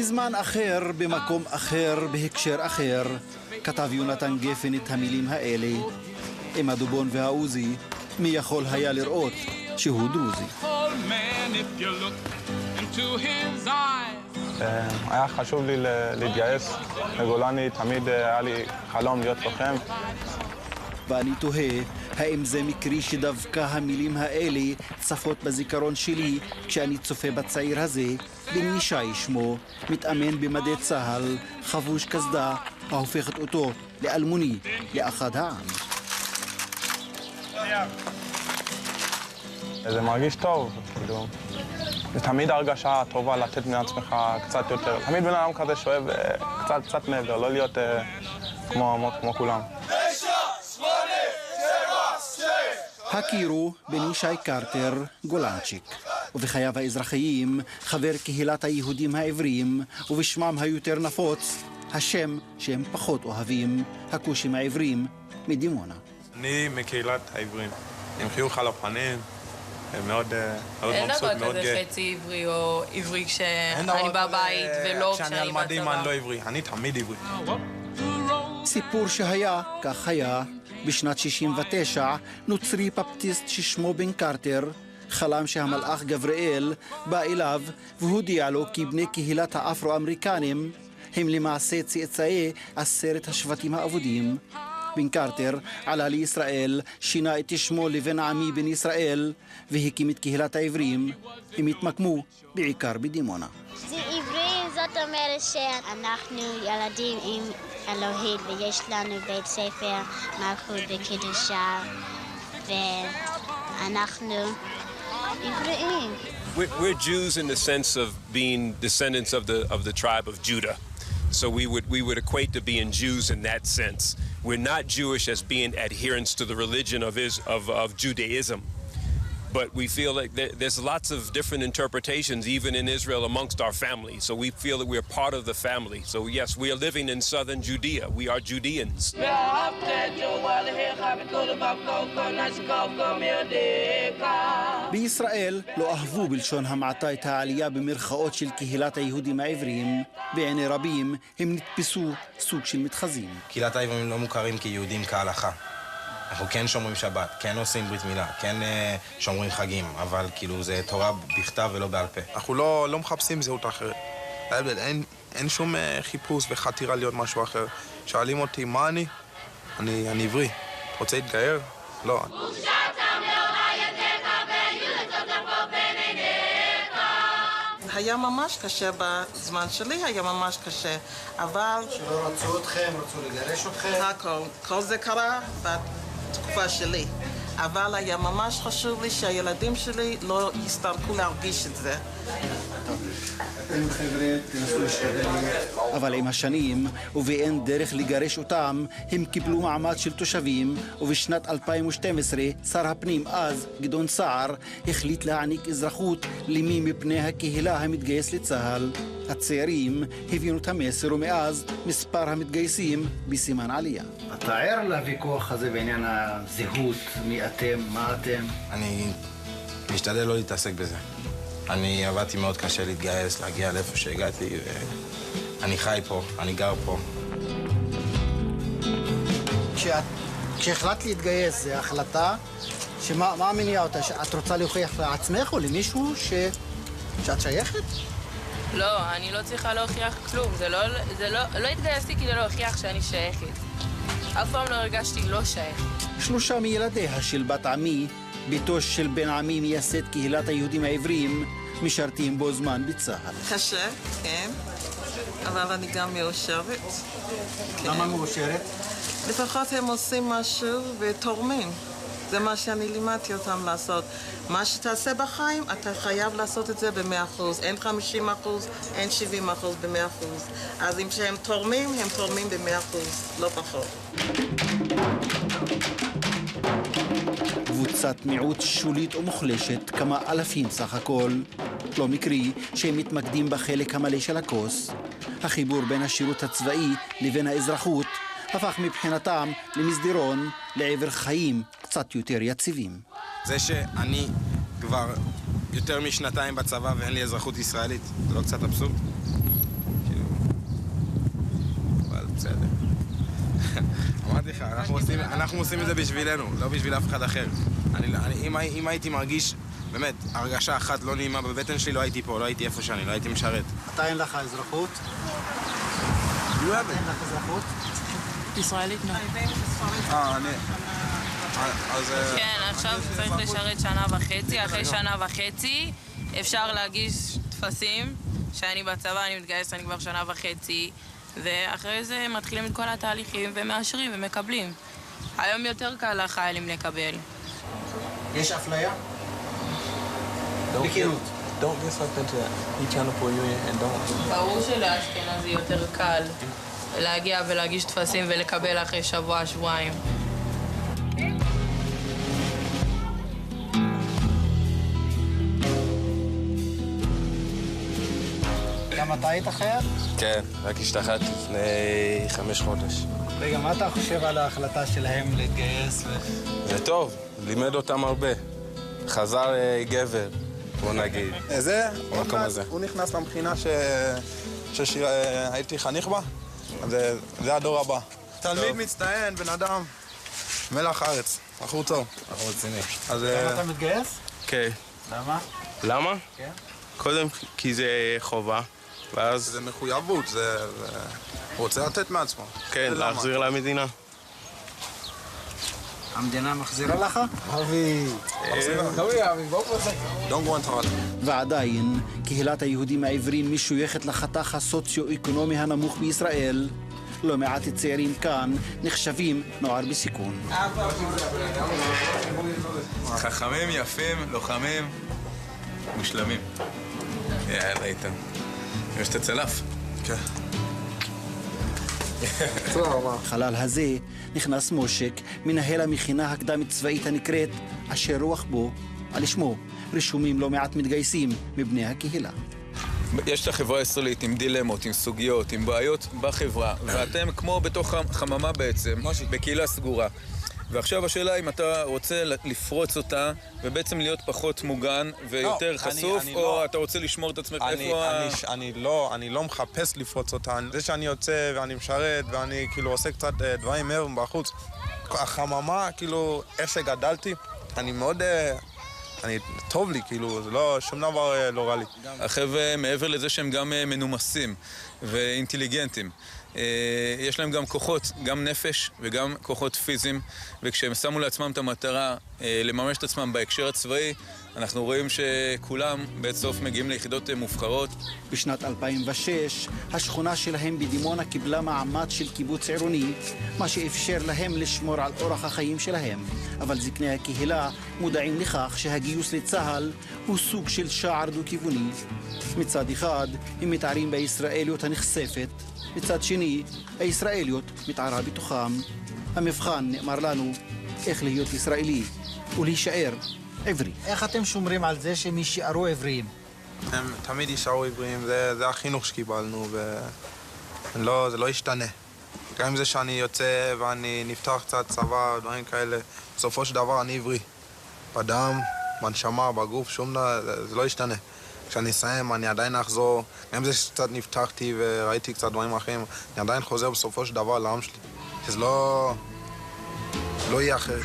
בזמן אחר, במקום אחר, בהקשר אחר, כתב יונתן גפן את המילים האלה. עם הדובון והעוזי, מי יכול היה לראות שהוא דרוזי? היה חשוב לי להתגייס לגולני, תמיד היה לי חלום להיות לוחם. ואני תוהה, האם זה מקרי שדווקא המילים האלה צפות בזיכרון שלי כשאני צופה בצעיר הזה, בן ישי שמו, מתאמן במדי צהל, חבוש קסדה, ההופכת אותו לאלמוני, לאחד העם. זה מרגיש טוב, כאילו. זה תמיד הרגשה טובה לתת מעצמך קצת יותר. תמיד בן אדם כזה שואב קצת מעבר, לא להיות כמו כולם. הכירו בן ישי קרטר, גולנצ'יק, ובחייו האזרחיים חבר קהילת היהודים העברים, ובשמם היותר נפוץ, השם שהם פחות אוהבים, הכושים העברים מדימונה. אני מקהילת העברים, עם חיוך על הפנים, מאוד מבסוט, אין מאוד דבר כזה חצי עברי או עברי כשאני בבית ולא כשאני על מדים אני לא עברי, אני תמיד עברי. סיפור שהיה, כך היה, בשנת 69, נוצרי בפטיסט ששמו בן קרטר, חלם שהמלאך גבריאל בא אליו והודיע לו כי בני קהילת האפרו-אמריקנים הם למעשה צאצאי 10 השבטים האבודים. בן קרטר עלה לישראל, שינה את שמו לבן עמי בן ישראל והקים את קהילת העברים. הם התמקמו בעיקר בדימונה. זה עברי, זאת אומרת שאנחנו ילדים עם אלוהים ויש לנו בית ספר מלכות וקדושה ואנחנו עבריים. We're Jews in the sense of being descendants of the tribe of Judah. So we would equate to being Jews in that sense. We're not Jewish as being adherents to the religion of Judaism. But we feel like there's lots of different interpretations, even in Israel, amongst our family. So we feel that we're part of the family. So yes, we are living in southern Judea. We are Judeans. בישראל לא אהבו בלשון המעטה את העלייה במרכאות של קהילת היהודים העברים. בעיני רבים הם נתפסו סוג של מתחזים. קהילת העברים לא מוכרים כיהודים כהלכה. אנחנו כן שומרים שבת, כן עושים ברית מילה, כן שומרים חגים, אבל כאילו זה תורה בכתב ולא בעל פה. אנחנו לא מחפשים זהות אחרת. אין שום חיפוש וחתירה להיות משהו אחר. שואלים אותי מה אני? אני עברי. רוצה להתגייר? לא. היה ממש קשה בזמן שלי, היה ממש קשה, אבל... שלא רצו אתכם, רצו לגרש אתכם? הכל, כל זה קרה בתקופה שלי. אבל היה ממש חשוב לי שהילדים שלי לא יסתרקו להרגיש את זה. אתם חבר'ה, תנסו להשתדל. אבל עם השנים, ובאין דרך לגרש אותם, הם קיבלו מעמד של תושבים, ובשנת 2012, שר הפנים אז, גדעון סער, החליט להעניק אזרחות למי מפני הקהילה המתגייס לצה"ל. הצעירים הבינו את המסר, ומאז מספר המתגייסים בסימן עלייה. אתה ער לוויכוח הזה בעניין הזהות, מי אתם, מה אתם? אני משתדל לא להתעסק בזה. אני עבדתי מאוד קשה להתגייס, להגיע לאיפה שהגעתי, ואני חי פה, אני גר פה. כשהחלטת להתגייס, זו החלטה שמה מניע אותה? את רוצה להוכיח לעצמך או למישהו שאת שייכת? לא, אני לא צריכה להוכיח כלום. לא התגייסתי כדי להוכיח שאני שייכת. אף פעם לא הרגשתי לא שייכת. 3 מילדיה של בת עמי, ביתו של בן עמי מייסד קהילת היהודים העברים, משרתים בו זמן בצה"ל. קשה, כן, אבל אני גם מאושרת. למה מאושרת? לפחות הם עושים משהו ותורמים. זה מה שאני לימדתי אותם לעשות. מה שתעשה בחיים, אתה חייב לעשות את זה ב100%. אין 50%, אין 70% ב100%. אז אם שהם תורמים, הם תורמים ב100%, לא פחות. קבוצת מיעוט שולית ומוחלשת, כמה אלפים סך הכל. לא מקרי שהם מתמקדים בחלק המלא של הכוס. החיבור בין השירות הצבאי לבין האזרחות הפך מבחינתם למסדרון לעבר חיים קצת יותר יציבים. זה שאני כבר יותר מ2 בצבא ואין לי אזרחות ישראלית, זה לא קצת אבסורד? בסדר. אמרתי לך, אנחנו עושים את זה בשבילנו, לא בשביל אף אחד אחר. אם הייתי מרגיש, באמת, הרגשה אחת לא נעימה בבטן שלי, לא הייתי פה, לא הייתי איפה שאני, לא הייתי משרת. אתה אין לך אזרחות? אין לך אזרחות? ישראלית לא. אז... כן, עכשיו צריך לשרת שנה וחצי. אחרי שנה וחצי אפשר להגיש טפסים. שאני בצבא, אני מתגייס, אני כבר שנה וחצי, ואחרי זה מתחילים את כל התהליכים ומאשרים ומקבלים. היום יותר קל לחיילים לקבל. יש אפליה? בכנות. Don't get sucked into that. He trying to pull you in and don't. ברור שלאשכנזי יותר קל להגיע ולהגיש טפסים ולקבל אחרי שבוע, שבועיים. גם אתה היית חייל? כן, רק השתחררתי לפני 5 חודשים. רגע, מה אתה חושב על ההחלטה שלהם להתגייס? זה טוב, לימד אותם הרבה. חזר גבר, בוא נגיד. זה, במקום הזה. הוא נכנס למכינה שהייתי חניך בה, זה הדור הבא. תלמיד מצטיין, בן אדם, מלח הארץ, בחור טוב. אנחנו רציני. גם אתה מתגייס? כן. למה? למה? כן. קודם כי זה חובה, ואז... זה מחויבות, זה... הוא רוצה לתת מעצמו. כן, להחזיר למדינה. המדינה מחזירה לך? אבי, בוא פה זה. Don't go and talk. ועדיין, קהילת היהודים העברים משויכת לחתך הסוציו-אקונומי הנמוך בישראל. לא מעט צעירים כאן נחשבים נוער בסיכון. חכמים, יפים, לוחמים, מושלמים. יאללה איתם. יש את הצלף. כן. חלל הזה נכנס מושק, מנהל המכינה הקדמית צבאית הנקראת אשר רוח בו, על שמו רשומים לא מעט מתגייסים מבני הקהילה. יש את החברה הישראלית עם דילמות, עם סוגיות, עם בעיות בחברה, ואתם כמו בתוך חממה בעצם, בקהילה סגורה. ועכשיו השאלה אם אתה רוצה לפרוץ אותה ובעצם להיות פחות מוגן ויותר חשוף, או אתה רוצה לשמור את עצמך איפה אני לא מחפש לפרוץ אותה. זה שאני יוצא ואני משרת ואני כאילו עושה קצת דברים מעבר בחוץ. החממה, כאילו, איך שגדלתי, אני מאוד... טוב לי, כאילו, זה לא, שום דבר לא רע לי. החבר'ה, מעבר לזה שהם גם מנומסים ואינטליגנטים, יש להם גם כוחות, גם נפש וגם כוחות פיזיים, וכשהם שמו לעצמם את המטרה לממש את עצמם בהקשר הצבאי, אנחנו רואים שכולם בסוף מגיעים ליחידות מובחרות. בשנת 2006, השכונה שלהם בדימונה קיבלה מעמד של קיבוץ עירוני, מה שאפשר להם לשמור על אורח החיים שלהם. אבל זקני הקהילה מודעים לכך שהגיוס לצה"ל הוא סוג של שער דו-כיווני. מצד אחד, הם מתערים בישראליות הנחשפת, מצד שני, הישראליות מתערה בתוכם. המבחן נאמר לנו איך להיות ישראלי ולהישאר עברי. איך אתם שומרים על זה שהם יישארו עבריים? הם תמיד יישארו עבריים, זה החינוך שקיבלנו, וזה לא ישתנה. גם עם זה שאני יוצא ואני נפתח קצת צבא, דברים כאלה, בסופו של דבר אני עברי. בדם, בנשמה, בגוף, שום דבר, זה לא ישתנה. כשאני אסיים, אני עדיין אחזור, גם זה שקצת נפתחתי וראיתי קצת דברים אחרים, אני עדיין חוזר בסופו של דבר לעם שלי. שזה לא יהיה אחרת.